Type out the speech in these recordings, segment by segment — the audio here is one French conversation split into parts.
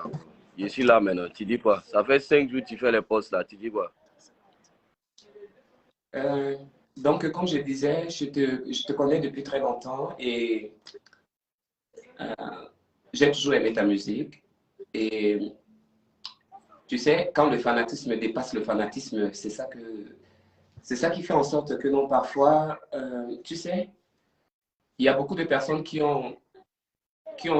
d'accord. Je suis là maintenant. Tu dis quoi? Ça fait 5 jours que tu fais les postes là. Tu dis quoi? Donc, comme je disais, je te connais depuis très longtemps et j'ai toujours aimé ta musique. Et tu sais, quand le fanatisme dépasse le fanatisme, c'est ça qui fait en sorte que non, parfois, tu sais, il y a beaucoup de personnes qui ont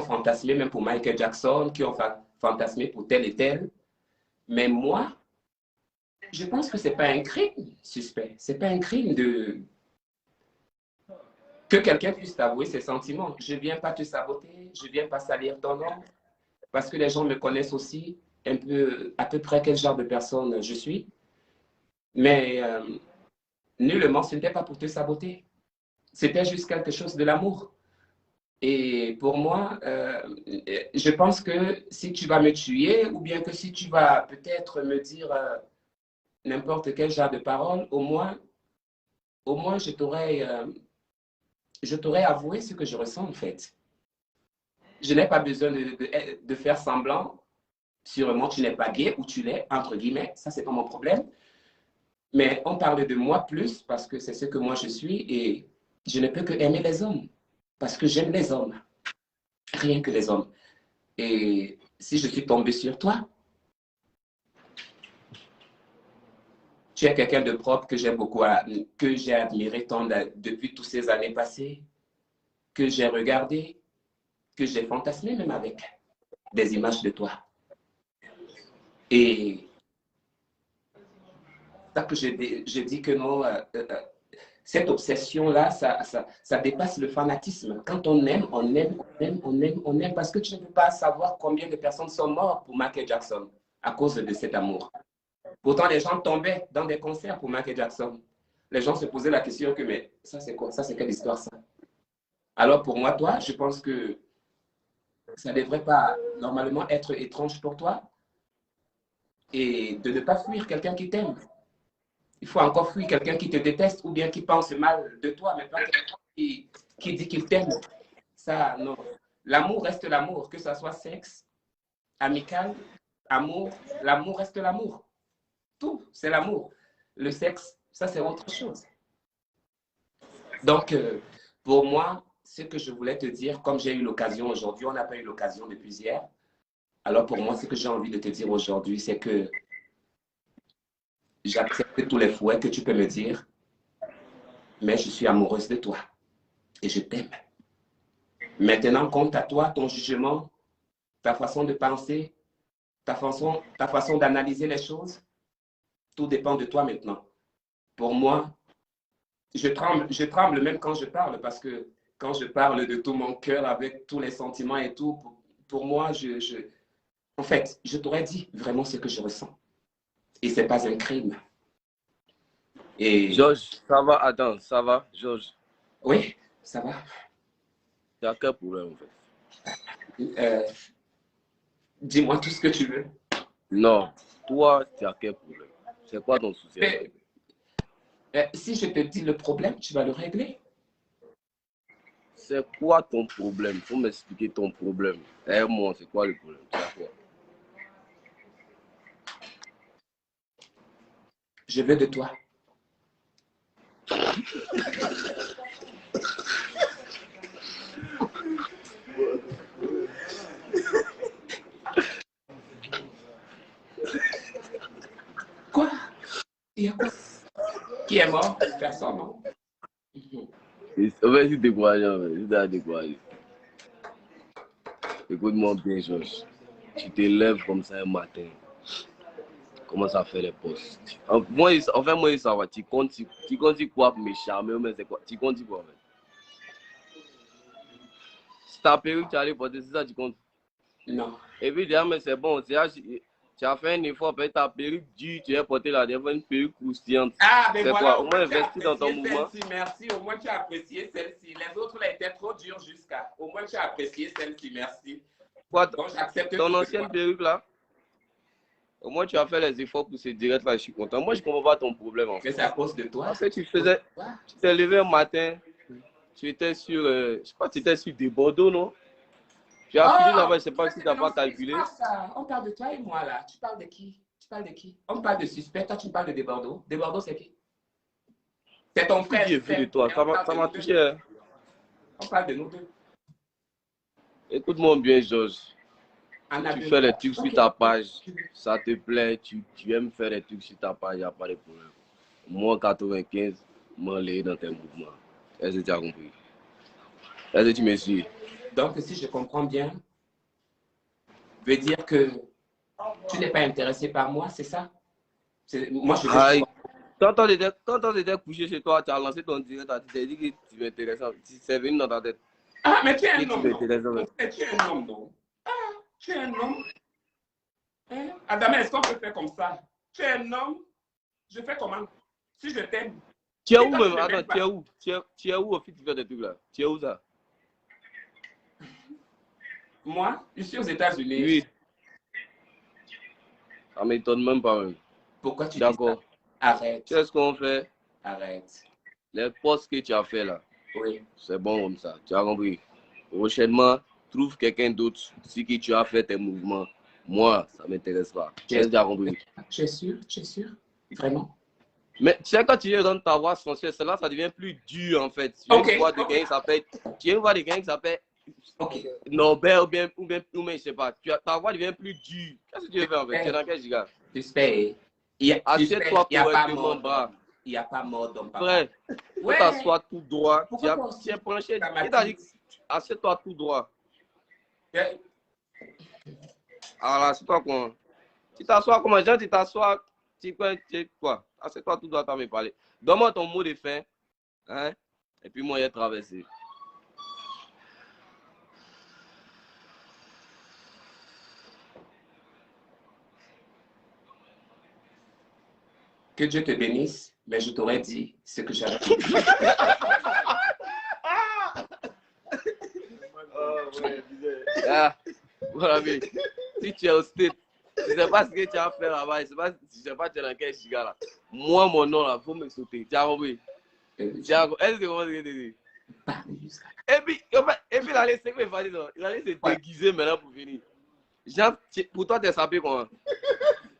fantasmé même pour Michael Jackson, qui ont fantasmé pour tel et tel. Mais moi, je pense que c'est pas un crime suspect. C'est pas un crime que quelqu'un puisse t'avouer ses sentiments. Je ne viens pas te saboter, je ne viens pas salir ton nom, parce que les gens me connaissent aussi un peu, à peu près quel genre de personne je suis. Mais nullement, ce n'était pas pour te saboter. C'était juste quelque chose de l'amour. Et pour moi, je pense que si tu vas me tuer, ou bien que si tu vas peut-être me dire n'importe quel genre de parole, au moins je t'aurais avoué ce que je ressens en fait. Je n'ai pas besoin de faire semblant. Sûrement, tu n'es pas gay ou tu l'es, entre guillemets. Ça, c'est pas mon problème. Mais on parle de moi plus parce que c'est ce que moi je suis et je ne peux que aimer les hommes parce que j'aime les hommes. Rien que les hommes. Et si je suis tombé sur toi, tu es quelqu'un de propre que j'aime beaucoup, que j'ai admiré tant depuis toutes ces années passées, que j'ai regardé, que j'ai fantasmé même avec des images de toi. Et ça que je dis que non, cette obsession-là, ça dépasse le fanatisme. Quand on aime, on aime, on aime, on aime, on aime, parce que tu ne peux pas savoir combien de personnes sont mortes pour Michael Jackson à cause de cet amour. Pourtant, les gens tombaient dans des concerts pour Michael Jackson. Les gens se posaient la question que, mais ça c'est quoi? Ça c'est quelle histoire ça? Alors pour moi, toi, je pense que ça ne devrait pas normalement être étrange pour toi et de ne pas fuir quelqu'un qui t'aime. Il faut encore fuir quelqu'un qui te déteste ou bien qui pense mal de toi, mais pas quelqu'un qui dit qu'il t'aime. Ça, non. L'amour reste l'amour, que ce soit sexe, amical, amour, l'amour reste l'amour. Tout, c'est l'amour. Le sexe, ça, c'est autre chose. Donc, pour moi, ce que je voulais te dire, comme j'ai eu l'occasion aujourd'hui, on n'a pas eu l'occasion depuis hier. Alors, pour moi, ce que j'ai envie de te dire aujourd'hui, c'est que j'accepte tous les fouets que tu peux me dire, mais je suis amoureuse de toi et je t'aime. Maintenant, compte à toi, ton jugement, ta façon de penser, ta façon d'analyser les choses, tout dépend de toi maintenant. Pour moi, je tremble même quand je parle, parce que quand je parle de tout mon cœur, avec tous les sentiments et tout, pour moi, en fait, je t'aurais dit vraiment ce que je ressens. Et ce n'est pas un crime. Et... Georges, ça va? Attends, ça va, Georges? Oui, ça va. Tu as quel problème en fait? Dis-moi tout ce que tu veux. Non, toi, tu as quel problème? C'est quoi ton souci? Si je te dis le problème, tu vas le régler. C'est quoi ton problème? Il faut m'expliquer ton problème. Moi, c'est quoi le problème? Quoi? Je veux de toi. Quoi? Il y a quoi? Qui est mort? Personne, non? Vas-y, décourageant, vas-y, décourager. Écoute-moi bien, Georges. Tu te lèves comme ça un matin. Commence à faire les postes. Moi, ça va. Tu comptes quoi pour me charmer, mais c'est quoi? Tu comptes quoi, en fait? C'est ta perruque, tu as allé porter, c'est ça, tu comptes? Non. Évidemment, c'est bon. Tu as fait un effort, peut-être ta perruque dure, tu as porté la dernière une perruque croustillante. Ah, mais voilà, quoi? Au moins, investi dans ton mouvement. Merci, au moins tu as apprécié celle-ci. Les autres là étaient trop dures jusqu'à. Au moins tu as apprécié celle-ci, merci. Quoi, donc, j'accepte ton ancienne perruque là? Au moins, tu as fait les efforts pour ce direct là, je suis content. Moi, je ne comprends pas ton problème. En fait. Mais c'est à cause de toi. En fait, tu t'es levé un matin, tu étais sur, je crois que tu étais sur des Bordeaux, non? Tu as fini là-bas, je ne sais Oh, pas ça si c'est tu n'as pas maintenant, calculé. c'est pas ça. On parle de toi et moi là. Tu parles de qui? Tu parles de qui? On parle de suspect, toi tu me parles de Desbordeaux. Desbordeaux c'est qui? C'est ton Tout frère, dit je est vu de sais. toi. Mais on parle Ça de m'a nous deux. touché. Hein. On parle de nous deux. Écoute-moi bien, Georges. Tu Annabelle. fais les trucs sur Ok. ta page, ça te plaît, tu aimes faire les trucs sur ta page, il n'y a pas de problème. Moi, en 95, moi, je dans tes mouvements. Est-ce que tu as compris? Est-ce que tu me suis? Donc, si je comprends bien, veut dire que tu n'es pas intéressé par moi, c'est ça? Moi, je vais Aïe. pouvoir. Quand on était couché chez toi, tu as lancé ton direct, tu t'es dit que tu m'intéressais. C'est venu dans ta tête. Ah, mais tu es Que un tu homme, non? m'intéressais. Tu es un homme, non? Ah, tu es un homme. Hein? Adam, est-ce qu'on peut faire comme ça? Tu es un homme, je fais comment? Si je t'aime. Tu es Si où toi, tu même? ne Attends, m'aimes tu es pas. où? Tu es où au fait tu fais des trucs là? Tu es où ça? Moi, je suis aux États-Unis. Oui, ça m'étonne même pas même. Pourquoi tu dis ça? D'accord. Tu Arrête. sais ce qu'on fait? Arrête. Les postes que tu as fait là, Oui. c'est bon comme ça. Tu as compris? Prochainement, trouve quelqu'un d'autre si que tu as fait tes mouvements. Moi, ça ne m'intéresse pas. Tu Est-ce es, que tu as compris? tu es sûr? Tu es sûr? Vraiment? Mais tu sais, quand tu es dans ta voix sensuelle, cela, ça devient plus dur en fait. Tu as Ok. une voix de Ok. quelqu'un qui s'appelle. Tu as une voix de quelqu'un qui s'appelle Ok. Norbert ou bien, je sais pas. Ta voix devient plus dure. Qu'est-ce que tu veux faire en fait? Tu es dans quel giga? Suspect. Assieds-toi Il n'y a pas correctement mort bas. d'homme. Il n'y a pas mort d'homme, papa. Frère, faut Ouais. t'asseoir tout droit. Pourquoi toi Tu aussi, es branché. ça Qui t'a dit? m'attise? Assieds-toi tout droit. Yeah. Alors, assieds-toi comment? Tu t'assois comment? Genre, tu t'assois. Tu quoi? Assieds-toi tout droit, t'as me parler. Donne-moi ton mot de fin. Hein? Et puis moi, j'ai traversé. Que Dieu te bénisse, mais je t'aurais dit ce que j'avais dit. Ah, voilà, mais si tu es au state, je ne sais pas ce que tu as fait là-bas, je ne sais pas tu es dans quel giga là. Moi, mon nom là, il faut me sauter. Tu as compris? Est-ce que comment je te dis? Et puis, il allait se faire, il allait se déguiser maintenant pour venir. Genre, pour toi, tu es sapé comment?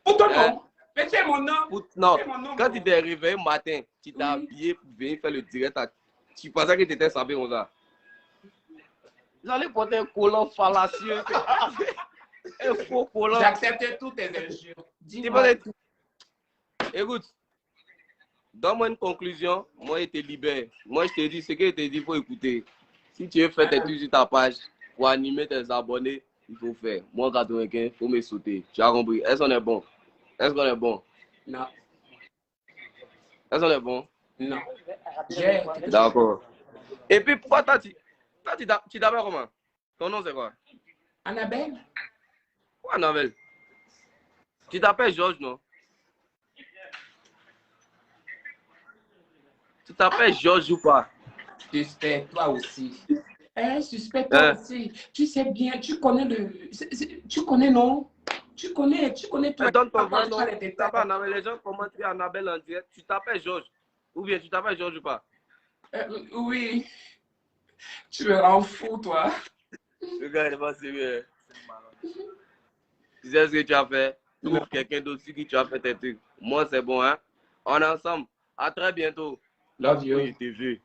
Pour ton nom. Mais tu es mon nom. Non, Tu es mon nom, quand bon. tu t'es réveillé matin, tu t'es Oui. habillé pour venir faire le direct. Tu pensais que tu étais sapé comme ça. J'allais porter un collant fallacieux. Un faux collant. J'accepte toutes tes injures. Tu Dis-moi. peux être- Écoute, donne-moi une conclusion, moi je te libère. Moi je te dis ce que je te dis, il faut écouter. Si tu veux faire tes trucs sur ta page, pour animer tes abonnés, il faut faire. Moi 95, il faut me sauter. Tu as compris? Est-ce qu'on est bon? Est-ce qu'on est bon? Non. Est-ce qu'on est bon? Non. D'accord. Et puis pourquoi tu t'appelles comment? Ton nom c'est quoi? Annabelle? Quoi Annabelle? Tu t'appelles Georges, non? Tu t'appelles Georges ou pas? Suspect, toi aussi. Suspect, toi aussi. Tu sais bien, tu connais tu connais, non? Tu connais toi. Donne ton Papa, vrai je nom. parle Tu des détails. t'appelles Annabelle. Les gens commentent Annabelle en direct. Tu t'appelles Georges. Ou bien tu t'appelles Georges ou pas? Oui. Tu me rends fou, toi. Le gars, il est pas sérieux. Tu sais ce que tu as fait? Non. Trouve quelqu'un d'autre qui tu as fait tes trucs. Moi, c'est bon, hein? On est ensemble. À très bientôt. Love you. Oui, t'es vu.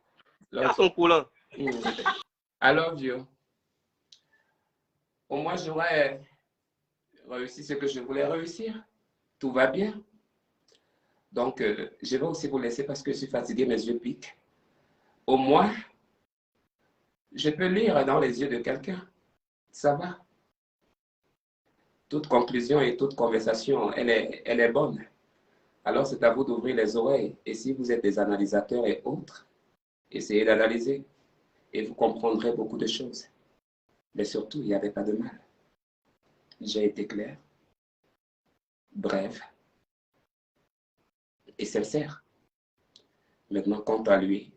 Il y a Love son coulant. you. I love you. Au moins, j'aurais réussi ce que je voulais réussir. Tout va bien. Donc, je vais aussi vous laisser parce que je suis fatigué, mes yeux piquent. Au moins, je peux lire dans les yeux de quelqu'un. Ça va. Toute conclusion et toute conversation, elle est bonne. Alors, c'est à vous d'ouvrir les oreilles. Et si vous êtes des analysateurs et autres, essayez d'analyser et vous comprendrez beaucoup de choses. Mais surtout, il n'y avait pas de mal. J'ai été clair, bref et sincère. Maintenant, quant à lui,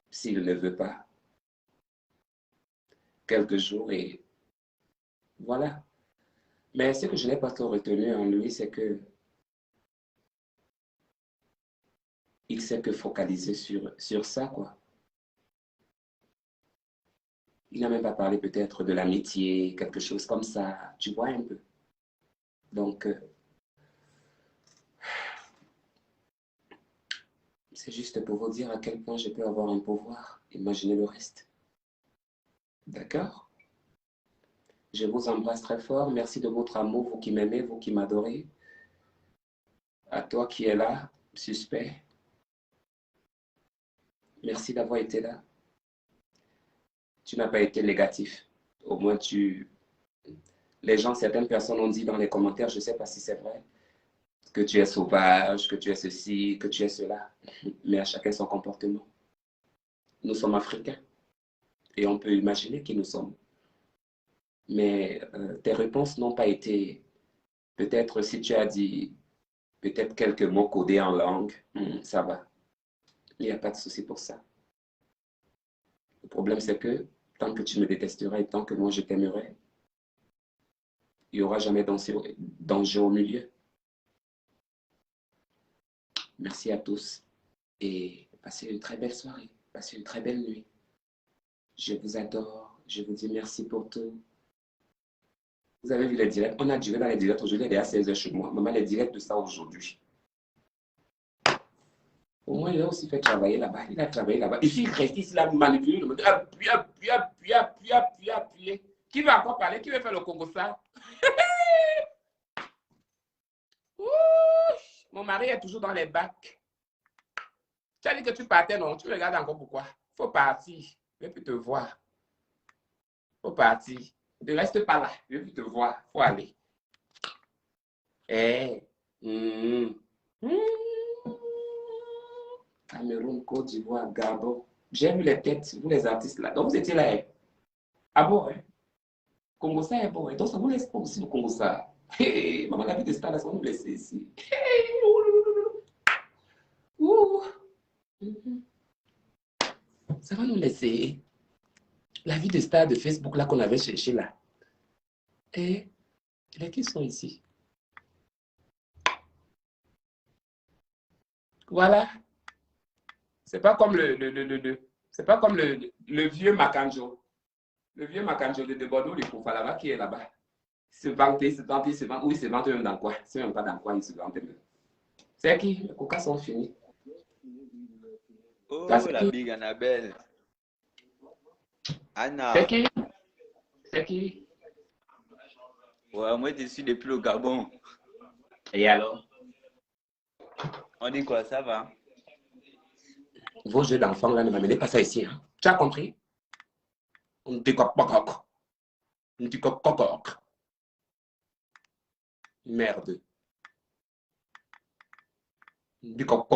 s'il ne veut pas, quelques jours et voilà. Mais ce que je n'ai pas trop retenu en lui, c'est que il sait que focaliser sur ça, quoi. Il n'a même pas parlé peut-être de l'amitié, quelque chose comme ça. Tu vois un peu. Donc, c'est juste pour vous dire à quel point je peux avoir un pouvoir. Imaginez le reste. D'accord? Je vous embrasse très fort. Merci de votre amour, vous qui m'aimez, vous qui m'adorez. À toi qui es là, suspect. Merci d'avoir été là. Tu n'as pas été négatif. Au moins, les gens, certaines personnes ont dit dans les commentaires, je ne sais pas si c'est vrai, que tu es sauvage, que tu es ceci, que tu es cela. Mais à chacun son comportement. Nous sommes africains et on peut imaginer qui nous sommes. Mais tes réponses n'ont pas été, peut-être si tu as dit peut-être quelques mots codés en langue, ça va. Il n'y a pas de souci pour ça. Le problème, c'est que tant que tu me détesteras et tant que moi je t'aimerai, il n'y aura jamais danger au milieu. Merci à tous et passez une très belle soirée, passez une très belle nuit. Je vous adore, je vous dis merci pour tout. Vous avez vu les directs? On a duré dans les directs aujourd'hui, il est à 16h chez moi. Maman, les directs de ça aujourd'hui. Au moins, il a aussi fait travailler là-bas. Il a travaillé là-bas. Ici, il reste ici, il a manipulé. Il me dit, appuyer. Qui va encore parler? Qui va faire le Congo ça? Mon mari est toujours dans les bacs. Tu as dit que tu partais, non? Tu me regardes encore pourquoi? Il faut partir. Je ne veux plus te voir. Il faut partir. Ne reste pas là. Je ne veux plus te voir. Il faut aller. Cameroun, Côte d'Ivoire, Gabon. J'ai vu les têtes, vous les artistes là. Donc vous étiez là. Ah bon, hein? Congo ça est bon. Et donc ça vous laisse pas aussi le Congo ça. Hey, maman, la vie de star là, ça va nous laisser ici. Hey, ça va nous laisser. La vie de star de Facebook là qu'on avait cherché là. Et les qui sont ici? Voilà. C'est pas comme c'est pas comme le vieux Makanjo. Le vieux Makanjo de Bordeaux, le Koufa là-bas, qui est là-bas. Se vanter, se vanter, se vanter. Oui, se vanter même dans quoi? C'est même pas dans quoi il se vante même. C'est qui? Les coca sont finis. Oh, Là, c'est la qui? big Annabelle. C'est Anna. qui? C'est qui? Ouais, moi, je suis depuis le Gabon. Et alors? On dit quoi, ça va? Vos jeux d'enfants là, ne m'amenez pas ça ici. Hein? Tu as compris? On dit coq. On dit coq. Merde. On dit coq.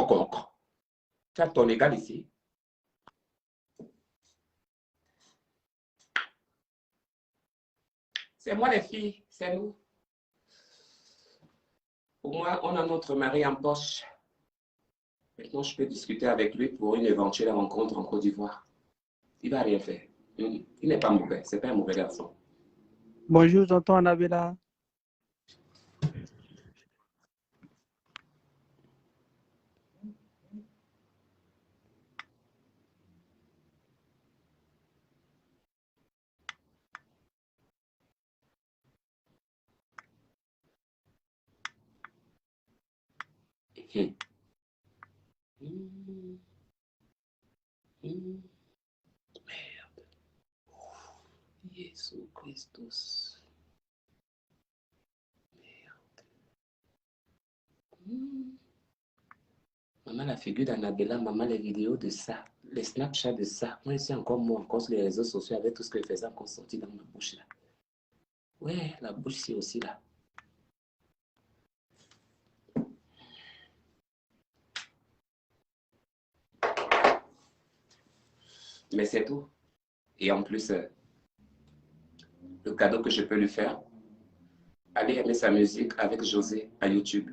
Tu as ton égal ici. C'est moi les filles, c'est nous. Au moins, on a notre mari en poche. Maintenant, je peux discuter avec lui pour une éventuelle rencontre en Côte d'Ivoire. Il va rien faire. Il n'est pas mauvais. C'est pas un mauvais garçon. Bonjour, tonton Annabella. Merde. Jésus Christus. Merde. Maman, la figure d'Annabella, maman, les vidéos de ça, les Snapchat de ça. Moi, ici, encore moi, encore sur les réseaux sociaux, avec tout ce que je faisais encore sorti dans ma bouche là. Ouais, la bouche, c'est aussi là. Mais c'est tout. Et en plus, le cadeau que je peux lui faire, allez aimer sa musique avec José à YouTube.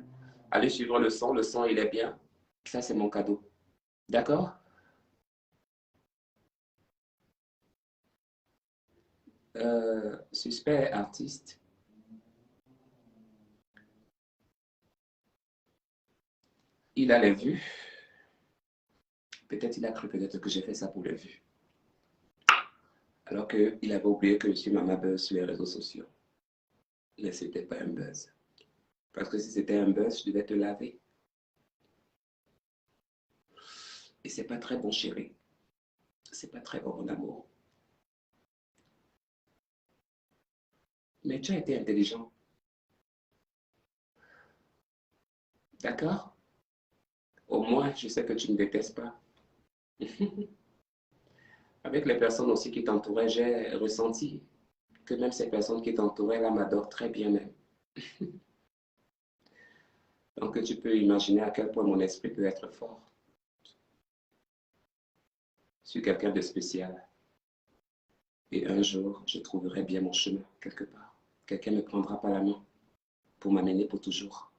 Allez suivre le son il est bien. Ça, c'est mon cadeau. D'accord? Suspect artiste. Il a les vues. Peut-être il a cru peut-être que j'ai fait ça pour les vues. Alors qu'il avait oublié que je suis Mama Buzz sur les réseaux sociaux. Mais ce n'était pas un buzz. Parce que si c'était un buzz, je devais te laver. Et c'est pas très bon, chérie. C'est pas très bon, mon amour. Mais tu as été intelligent. D'accord? Au moins, je sais que tu ne détestes pas. Avec les personnes aussi qui t'entouraient, j'ai ressenti que même ces personnes qui t'entouraient là m'adorent très bien même. Donc tu peux imaginer à quel point mon esprit peut être fort. Je suis quelqu'un de spécial. Et un jour, je trouverai bien mon chemin quelque part. Quelqu'un me prendra par la main pour m'amener pour toujours.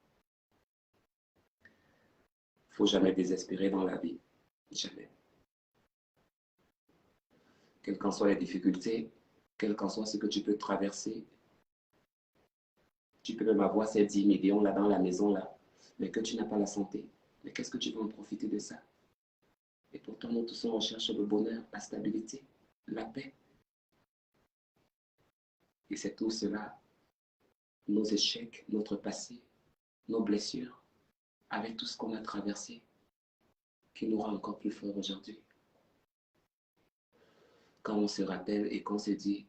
Il ne faut jamais désespérer dans la vie. Jamais. Quelles qu'en soient les difficultés, quel qu'en soit ce que tu peux traverser, tu peux même avoir ces 10 millions là dans la maison là, mais que tu n'as pas la santé. Mais qu'est-ce que tu vas en profiter de ça? Et pourtant, nous tous on recherche le bonheur, la stabilité, la paix. Et c'est tout cela, nos échecs, notre passé, nos blessures, avec tout ce qu'on a traversé, qui nous rend encore plus forts aujourd'hui. Quand on se rappelle et qu'on se dit,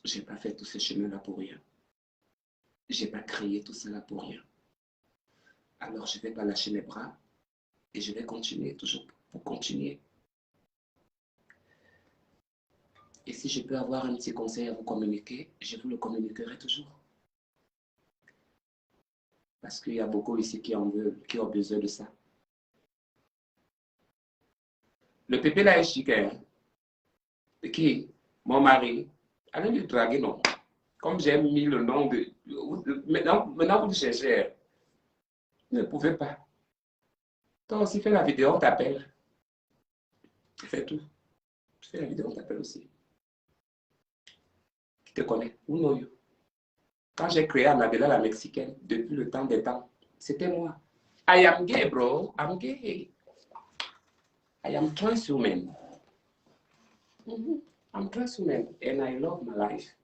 j'ai pas fait tout ce chemin-là pour rien. J'ai pas créé tout cela pour rien. Alors je vais pas lâcher mes bras et je vais continuer, toujours pour continuer. Et si je peux avoir un petit conseil à vous communiquer, je vous le communiquerai toujours. Parce qu'il y a beaucoup ici qui en veulent, qui ont besoin de ça. Le pépé là est chic, hein? Qui? Mon mari. Allez lui draguer, non? Comme j'ai mis le nom de... Maintenant vous le cherchez. Vous ne pouvez pas. Toi aussi, fais la vidéo, on t'appelle. Fais tout. Fais la vidéo, on t'appelle aussi. Qui te connaît? Ou non? Quand j'ai créé Annabella la Mexicaine, depuis le temps des temps, c'était moi. I am gay, bro. I'm gay. I am trans woman. I'm trans woman and I love my life.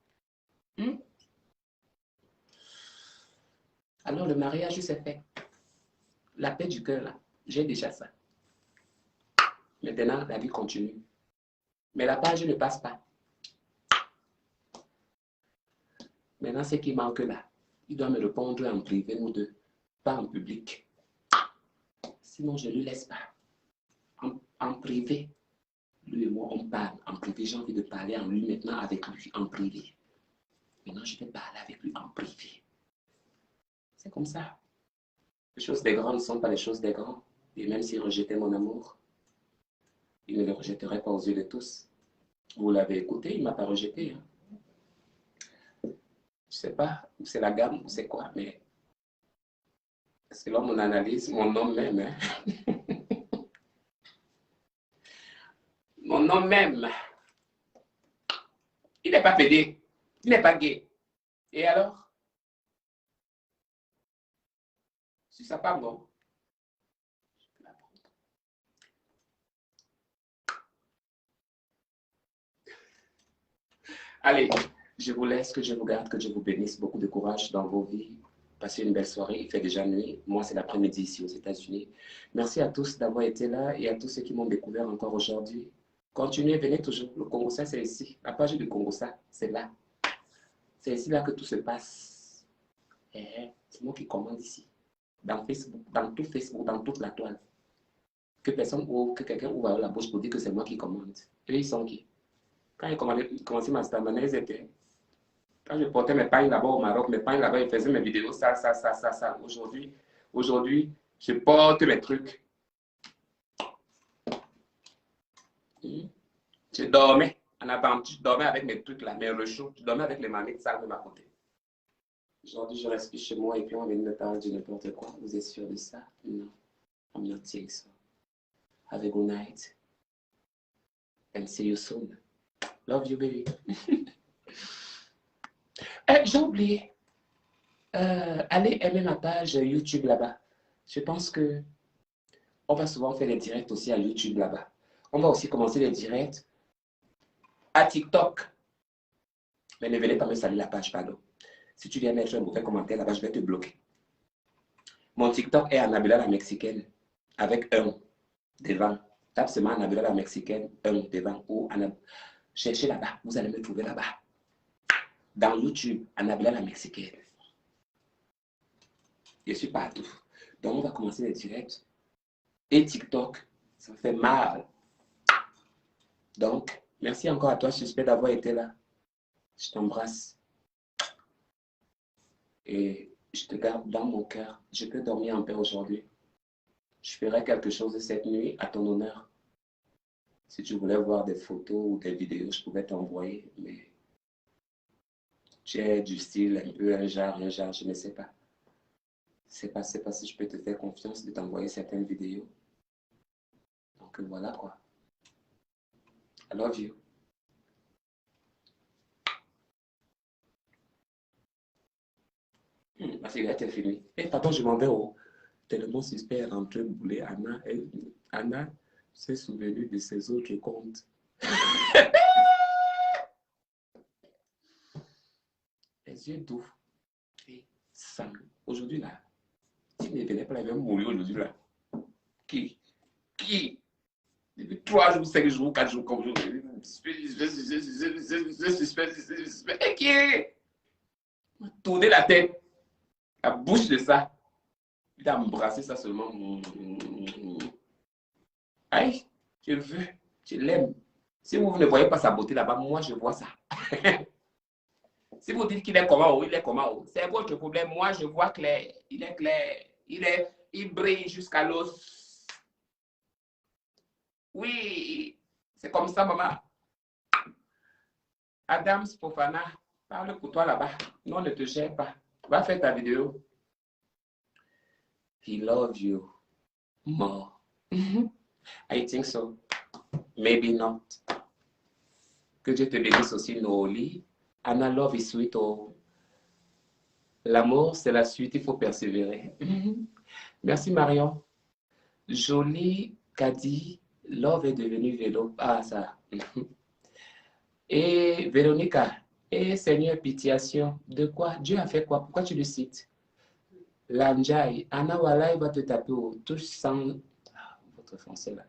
Alors le mariage s'est fait. La paix du cœur, là, j'ai déjà ça. Maintenant, la vie continue. Mais la page ne passe pas. Maintenant, ce qui manque là, il doit me répondre en privé, nous deux, pas en public. Sinon, je ne le laisse pas. En privé, lui et moi, on parle. En privé, j'ai envie de parler en lui maintenant avec lui, en privé. Maintenant, je vais parler avec lui en privé. C'est comme ça. Les choses des grands ne sont pas les choses des grands. Et même s'il rejetait mon amour, il ne le rejetterait pas aux yeux de tous. Vous l'avez écouté, il ne m'a pas rejeté. Hein. Je ne sais pas où c'est la gamme, où c'est quoi, mais selon mon analyse, mon homme même, hein. Mon homme même, il n'est pas pédé, il n'est pas gay. Et alors? Si ça part bon. Allez, je vous laisse, que je vous garde, que je vous bénisse, beaucoup de courage dans vos vies. Passez une belle soirée, il fait déjà nuit. Moi, c'est l'après-midi ici aux États-Unis. Merci à tous d'avoir été là et à tous ceux qui m'ont découvert encore aujourd'hui. Continuez, venez toujours. Le Congossa, c'est ici. La page du Congossa, c'est là. C'est ici là que tout se passe. C'est moi qui commande ici. Dans Facebook, dans tout Facebook, dans toute la toile. Que personne ou que quelqu'un ouvre la bouche pour dire que c'est moi qui commande. Eux, ils sont qui? Quand ils commençaient ma stamina, ils étaient. Quand je portais mes pagnes là-bas au Maroc, mes pagnes là-bas, ils faisaient mes vidéos, ça. Aujourd'hui, je porte mes trucs. Je dormais. En avant, je dormais avec mes trucs là, mes rechauds. Je dormais avec les mamies sales de ma côté. Aujourd'hui, je reste chez moi et puis on vient de me parler de n'importe quoi. Vous êtes sûr de ça? Non. I'm not saying so. Have a good night. And see you soon. Love you, baby. J'ai oublié. Allez aimer ma page YouTube là-bas. Je pense que on va souvent faire des directs aussi à YouTube là-bas. On va aussi commencer les directs à TikTok. Mais ne venez pas me salir la page, pardon. Si tu viens mettre un mauvais commentaire là-bas, je vais te bloquer. Mon TikTok est Annabella la Mexicaine, avec un devant. Tape seulement Annabella la Mexicaine, un devant. Ou cherchez là-bas, vous allez me trouver là-bas. Dans YouTube, Annabella la Mexicaine. Je suis partout. Donc, on va commencer les directs. Et TikTok, ça fait mal. Donc, merci encore à toi, suspect, d'avoir été là. Je t'embrasse. Et je te garde dans mon cœur. Je peux dormir en paix aujourd'hui. Je ferai quelque chose cette nuit à ton honneur. Si tu voulais voir des photos ou des vidéos, je pouvais t'envoyer. Mais tu es du style un peu un genre, je ne sais pas. C'est pas si je peux te faire confiance de t'envoyer certaines vidéos. Donc voilà quoi. I love you. Ma cigarette est finie. Et pardon, je m'en vais au tellement suspect rentré bouler. Anna s'est souvenue de ses autres comptes. Les yeux doux. Et sang. Aujourd'hui là, si ne venait pas, elle va mourir aujourd'hui là. Qui? Depuis 3 jours, 5 jours, 4 jours comme aujourd'hui. Et qui? M'a tourné la tête. La bouche de ça. Il a embrassé ça seulement. Aïe, je le veux, je l'aime. Si vous ne voyez pas sa beauté là-bas, moi je vois ça. Si vous dites qu'il est comment, il est comment, c'est votre problème. Moi je vois clair. Il est clair. Il brille jusqu'à l'os. Oui, c'est comme ça, maman. Adam Spofana, parle pour toi là-bas. Non, ne te gêne pas. Va faire ta vidéo. He loves you more. I think so. Maybe not. Que Dieu te bénisse aussi, Noli. Anna, love is sweet. Oh. L'amour, c'est la suite, il faut persévérer. Merci, Marion. Jolie Kadi, love est devenu vélo. Ah, ça. Et Véronica, et Seigneur, pitiation. De quoi? Dieu a fait quoi? Pourquoi tu le cites? Lanjai, Anna Wala, il va te taper au touche sans. Ah, votre français là.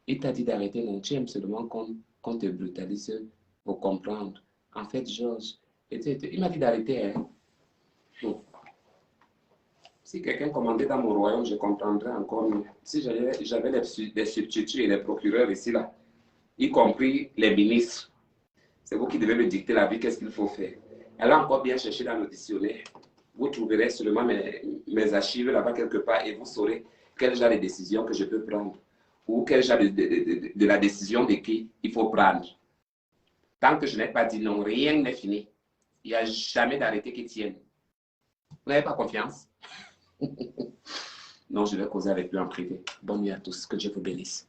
Il t'a dit d'arrêter, non? Tu aimes seulement qu'on te brutalise pour comprendre. En fait, Georges, il m'a dit d'arrêter. Hein? Bon. Si quelqu'un commandait dans mon royaume, je comprendrais encore mieux. Si j'avais les substituts et les procureurs ici, là, y compris les ministres, c'est vous qui devez me dicter la vie, qu'est-ce qu'il faut faire. Elle a encore bien cherché dans le dictionnaire. Vous trouverez seulement mes archives là-bas quelque part et vous saurez quel genre de décision que je peux prendre ou quel genre de la décision de qui il faut prendre. Tant que je n'ai pas dit non, rien n'est fini. Il n'y a jamais d'arrêté qui tienne. Vous n'avez pas confiance? Non, je vais causer avec lui en privé. Bonne nuit à tous. Que Dieu vous bénisse.